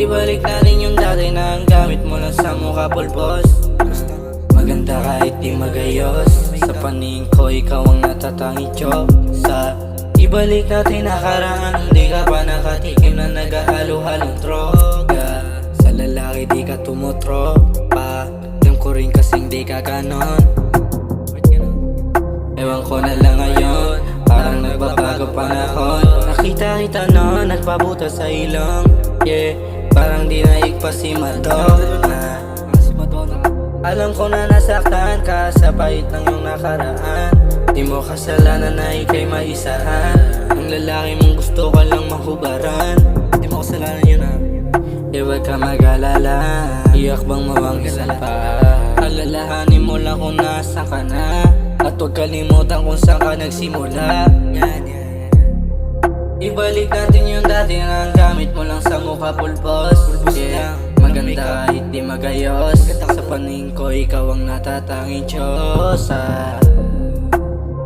Ibalik natin yung dati na ang gamit mo lang sa mukha pulbos. Maganda kahit di magayos. Sa paningin ko ikaw ang natatanging Diyosa. Ibalik natin nakaraan, hindi ka pa nakatikim na nagahalo-halong droga. Sa lalaki di ka tumutropa, alam ko rin kasing di ka ganon. Ewan ko na lang ngayon, parang nagbabago panahon. Nakita kita noon, nagpabuta sa ilong. Yeah, parang di naigpa si Madonna. Alam ko na nasaktan ka sa pait ng iyong nakaraan. Di mo kasalanan na ika'y maisahan. Ang lalaki mong gusto ka lang mahubaran. Di mo kasalanan yun ha. E wag ka mag-alala, iakbang mo ang isang pa. Alalahanin mo lang kung nasaan ka na, at huwag kalimutan kung saan ka nagsimula. Ibalik natin yung dati na ang gamit mo lang sa mukha pulbos. Yeah, maganda kahit di magayos. Sa paningin ko ikaw ang natatanging Diyosa.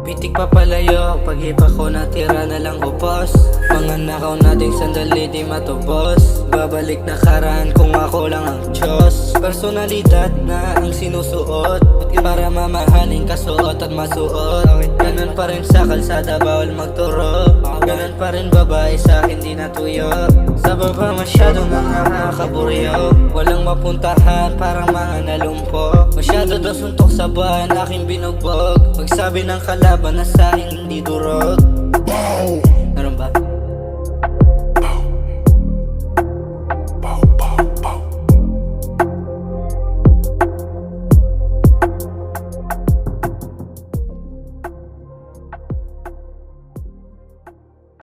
Pitik papalayo, pag-ipa ko natira na lang upos. Mga nakaw nating sandali di matubos. Babalik na karaan kung ako lang ang Diyos. Personalidad na ang sinusuot, para mamahalin kasuot at masuot. Ganun pa rin sa kalsada, bawal magturo. Ganun pa rin babae sa akin di natuyo. Sa baba masyado nang nakakaburyo. Walang mapuntahan, parang mga nalumpo. Masyado daw suntok sa buwan, aking binugbog. Pagsabi ng kalaban na sa akin hindi durog.